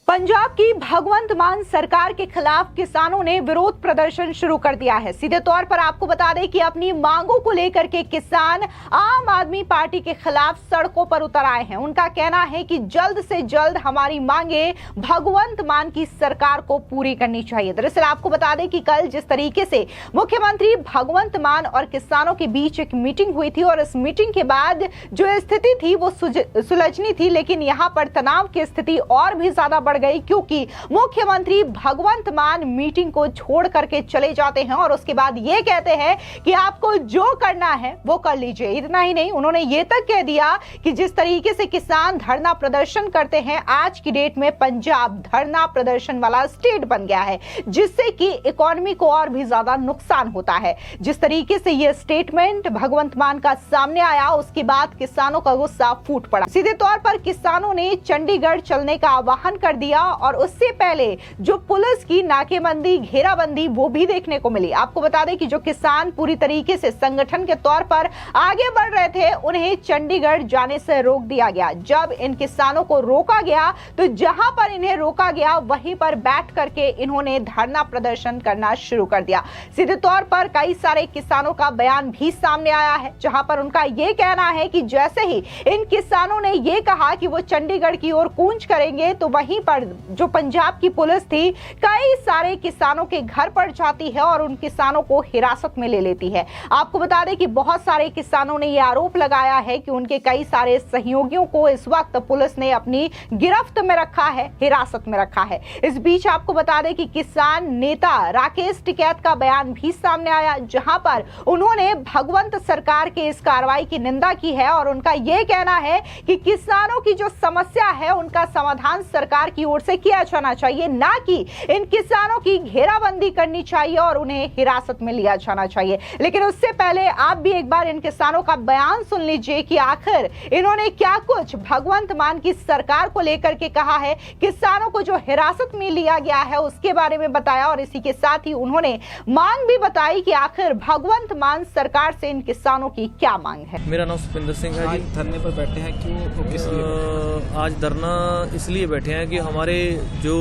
पंजाब की भगवंत मान सरकार के खिलाफ किसानों ने विरोध प्रदर्शन शुरू कर दिया है। सीधे तौर पर आपको बता दें कि अपनी मांगों को लेकर के किसान आम आदमी पार्टी के खिलाफ सड़कों पर उतर आए हैं। उनका कहना है कि जल्द से जल्द हमारी मांगे भगवंत मान की सरकार को पूरी करनी चाहिए। दरअसल आपको बता दें कि कल जिस तरीके से मुख्यमंत्री भगवंत मान और किसानों के बीच एक मीटिंग हुई थी और इस मीटिंग के बाद जो स्थिति थी वो सुलझनी थी, लेकिन यहाँ पर तनाव की स्थिति और भी ज्यादा बढ़ गई क्योंकि मुख्यमंत्री भगवंत मान मीटिंग को छोड़ करके चले जाते हैं और उसके बाद ये कहते हैं कि आपको जो करना है वो कर लीजिए। इतना ही नहीं, उन्होंने ये तक कह दिया कि जिस तरीके से किसान धरना प्रदर्शन करते हैं, आज की डेट में पंजाब धरना प्रदर्शन वाला स्टेट बन गया है, जिससे कि इकोनॉमी को और भी ज्यादा नुकसान होता है। जिस तरीके से यह स्टेटमेंट भगवंत मान का सामने आया, उसके बाद किसानों का गुस्सा फूट पड़ा। सीधे तौर पर किसानों ने चंडीगढ़ चलने का आह्वान कर दिया और उससे पहले जो पुलिस की नाकेबंदी, घेराबंदी वो भी देखने को मिली। आपको बता दें कि जो किसान पूरी तरीके से संगठन के तौर पर आगे बढ़ रहे थे, उन्हें चंडीगढ़ जाने से रोक दिया गया। जब इन किसानों को रोका गया तो जहां पर इन्हें रोका गया वहीं पर बैठ करके इन्होंने धरना प्रदर्शन करना शुरू कर दिया। सीधे तौर पर कई सारे किसानों का बयान भी सामने आया है, जहां पर उनका यह कहना है कि जैसे ही इन किसानों ने यह कहा कि वो चंडीगढ़ की ओर कूच करेंगे तो वहीं पर जो पंजाब की पुलिस थी कई सारे किसानों के घर पर जाती है और उन किसानों को हिरासत में ले लेती है। आपको बता दें कि बहुत सारे किसानों ने यह आरोप लगाया है कि उनके कई सारे सहयोगियों को इस वक्त पुलिस ने अपनी गिरफ्त में रखा है, हिरासत में रखा है। इस बीच आपको बता दें कि किसान नेता राकेश टिकैत का बयान भी सामने आया, जहां पर उन्होंने भगवंत सरकार के इस कार्रवाई की निंदा की है और उनका यह कहना है कि किसानों की जो समस्या है उनका समाधान सरकार की ओर से किया जाना चाहिए, ना कि इन किसानों की घेराबंदी करनी चाहिए और उन्हें हिरासत में लिया जाना चाहिए। लेकिन उससे पहले आप भी एक बार इन किसानों का बयान सुन लीजिए कि आखिर इन्होंने क्या कुछ भगवंत मान की सरकार को लेकर के कहा है। किसानों को जो हिरासत में लिया गया है उसके बारे में बताया और इसी के साथ ही उन्होंने मांग भी बताई कि आखिर भगवंत मान सरकार से इन किसानों की क्या मांग है। मेरा नाम सुपिंदर सिंह है जी। धरने पर बैठे हैं, क्यों, किस लिए? आज धरना इसलिए बैठे हैं कि हमारे जो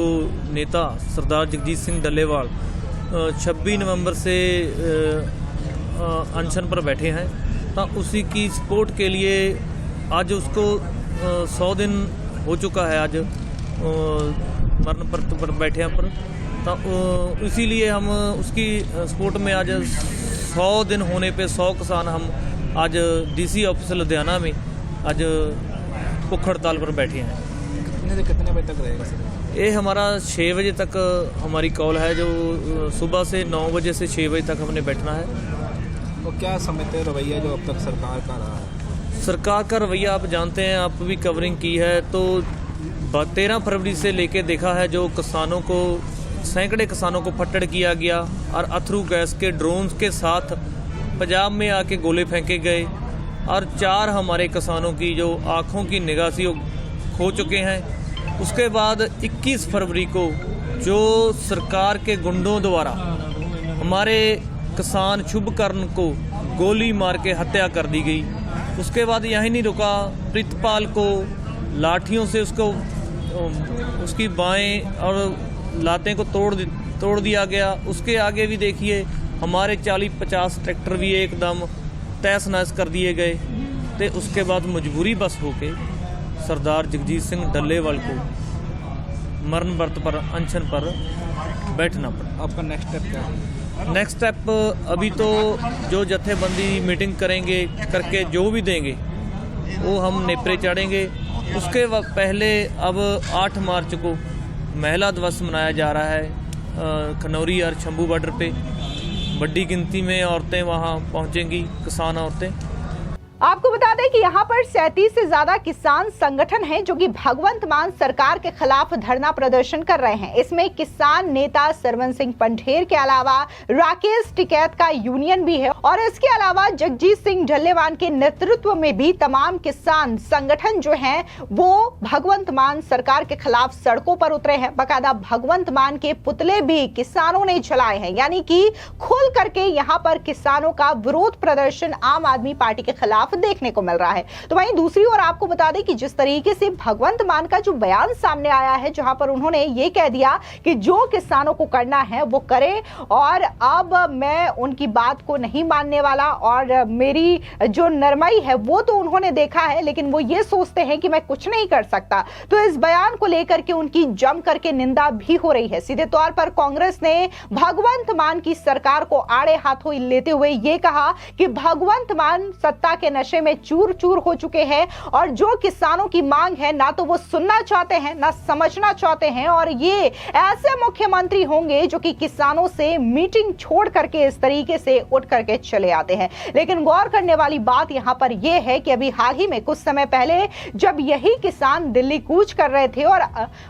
नेता सरदार जगजीत सिंह डल्लेवाल 26 नवंबर से अनशन पर बैठे हैं, तो उसी की सपोर्ट के लिए आज उसको 100 दिन हो चुका है, आज मरण पर बैठे हैं पर, तो इसीलिए हम उसकी सपोर्ट में आज 100 दिन होने पे 100 किसान हम आज डीसी ऑफिस लुधियाना में आज भूख हड़ताल पर बैठे हैं। कितने बजे तक रहेगा सर? ये हमारा 6 बजे तक हमारी कॉल है, जो सुबह से 9 बजे से 6 बजे तक हमने बैठना है। तो क्या समझते हैं रवैया जो अब तक सरकार का रहा है? सरकार का रवैया आप जानते हैं, आप भी कवरिंग की है, तो 13 फरवरी से लेके देखा है जो किसानों को, सैकड़े किसानों को फट्टड़ किया गया और अथरू गैस के ड्रोन के साथ पंजाब में आके गोले फेंके गए और 4 हमारे किसानों की जो आँखों की निगाह सी खो चुके हैं। उसके बाद 21 फरवरी को जो सरकार के गुंडों द्वारा हमारे किसान शुभकर्ण को गोली मार के हत्या कर दी गई। उसके बाद यही नहीं रुका, प्रीतपाल को लाठियों से उसकी बाएं और लातें को तोड़ दिया गया। उसके आगे भी देखिए हमारे 40-50 ट्रैक्टर भी एकदम तहस नहस कर दिए गए। तो उसके बाद मजबूरी बस होके सरदार जगजीत सिंह डल्लेवाल को मरण व्रत पर, अनशन पर बैठना पड़ा। आपका नेक्स्ट स्टेप क्या है? नेक्स्ट स्टेप अभी तो जो जत्थेबंदी मीटिंग करेंगे, करके जो भी देंगे वो हम नेपरे चढ़ेंगे। उसके पहले अब 8 मार्च को महिला दिवस मनाया जा रहा है खनौरी और शंभू बॉर्डर पे। बड़ी गिनती में औरतें वहाँ पहुँचेंगी, किसान औरतें। आपको बता दें कि यहाँ पर 37 से ज्यादा किसान संगठन हैं जो कि भगवंत मान सरकार के खिलाफ धरना प्रदर्शन कर रहे हैं। इसमें किसान नेता सरवन सिंह पंढेर के अलावा राकेश टिकैत का यूनियन भी है और इसके अलावा जगजीत सिंह डल्लेवाल के नेतृत्व में भी तमाम किसान संगठन जो हैं वो भगवंत मान सरकार के खिलाफ सड़कों पर उतरे हैं। बाकायदा भगवंत मान के पुतले भी किसानों ने जलाए हैं, यानी कि खुल करके यहाँ पर किसानों का विरोध प्रदर्शन आम आदमी पार्टी के खिलाफ साफ देखने को मिल रहा है। तो वहीं दूसरी ओर आपको बता दें कि जिस तरीके से भगवंत मान का जो बयान सामने आया है, जहां पर उन्होंने ये कह दिया कि जो किसानों को करना है वो करे और अब मैं उनकी बात को नहीं मानने वाला, और मेरी जो नरमाई है वो तो उन्होंने देखा है, लेकिन वो ये सोचते हैं कि मैं कुछ नहीं कर सकता। तो इस बयान को लेकर के उनकी जम करके निंदा भी हो रही है। सीधे तौर पर कांग्रेस ने भगवंत मान की सरकार को आड़े हाथों लेते हुए ये कहा कि भगवंत मान सत्ता के नशे में चूर चूर हो चुके हैं और जो किसानों की मांग है ना तो वो सुनना चाहते हैं ना समझना चाहते हैं, और ये ऐसे मुख्यमंत्री होंगे जो कि किसानों से मीटिंग छोड़ करके इस तरीके से उठ करके चले आते हैं। लेकिन गौर करने वाली बात यहां पर यह है कि अभी हाल ही में कुछ समय पहले जब यही किसान दिल्ली कूच कर रहे थे और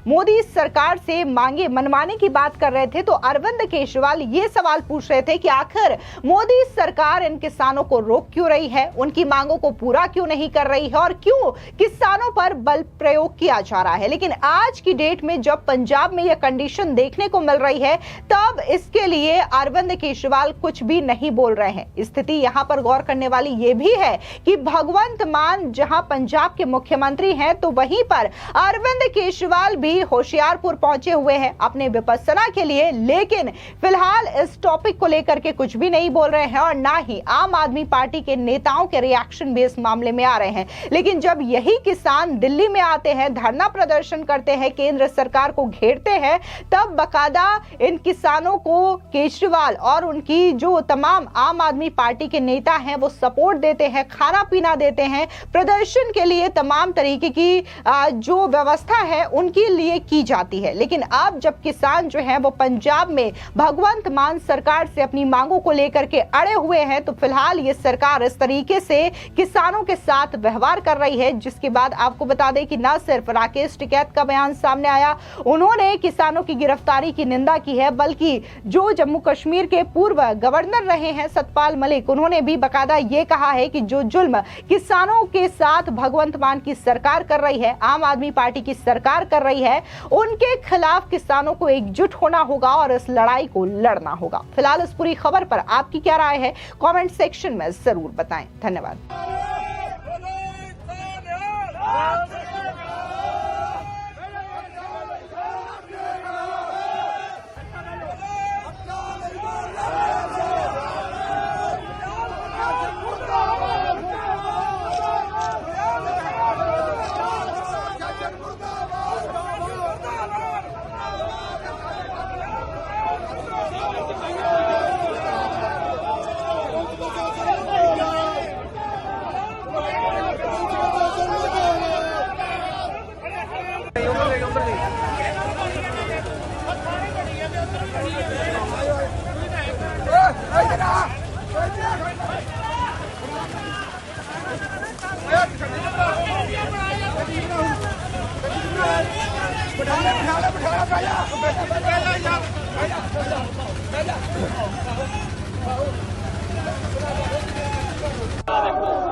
मोदी सरकार से मांगे मनवाने की बात कर रहे थे, तो अरविंद केजरीवाल ये सवाल पूछ रहे थे कि आखिर मोदी सरकार इन किसानों को रोक क्यों रही है, उनकी मांगों को पूरा क्यों नहीं कर रही है और क्यों किसानों पर बल प्रयोग किया जा रहा है। लेकिन आज की डेट में जब पंजाब में यह कंडीशन देखने को मिल रही है, तब इसके लिए अरविंद केजरीवाल कुछ भी नहीं बोल रहे हैं। स्थिति यहां पर गौर करने वाली यह भी है कि भगवंत मान जहां पंजाब के मुख्यमंत्री हैं, तो वहीं पर अरविंद केजरीवाल भी होशियारपुर पहुंचे हुए हैं अपने विपස්සना के लिए, लेकिन फिलहाल इस टॉपिक को लेकर के कुछ भी नहीं बोल रहे हैं और ना ही आम आदमी पार्टी के नेताओं के रिएक्शन भी इस मामले में आ रहे हैं। लेकिन जब यही किसान दिल्ली में आते हैं, धरना प्रदर्शन करते हैं, केंद्र सरकार को घेरते हैं, तब बकायदा इन किसानों को केजरीवाल और उनकी जो तमाम आम आदमी पार्टी के नेता हैं वो सपोर्ट देते हैं, खाना पीना देते हैं, प्रदर्शन के लिए तमाम तरीके की जो व्यवस्था है उनके लिए की जाती है। लेकिन अब जब किसान जो है वो पंजाब में भगवंत मान सरकार से अपनी मांगों को लेकर के अड़े हुए हैं, तो फिलहाल ये सरकार इस तरीके से किसानों के साथ व्यवहार कर रही है, जिसके बाद आपको बता दें कि न सिर्फ राकेश टिकैत का बयान सामने आया, उन्होंने किसानों की गिरफ्तारी की निंदा की है, बल्कि जो जम्मू कश्मीर के पूर्व गवर्नर रहे हैं सतपाल मलिक, उन्होंने भी बकायदा ये कहा है कि जो जुल्म किसानों के साथ भगवंत मान की सरकार कर रही है, आम आदमी पार्टी की सरकार कर रही है, उनके खिलाफ किसानों को एकजुट होना होगा और इस लड़ाई को लड़ना होगा। फिलहाल इस पूरी खबर पर आपकी क्या राय है, कमेंट सेक्शन में जरूर बताएं। धन्यवाद। देखो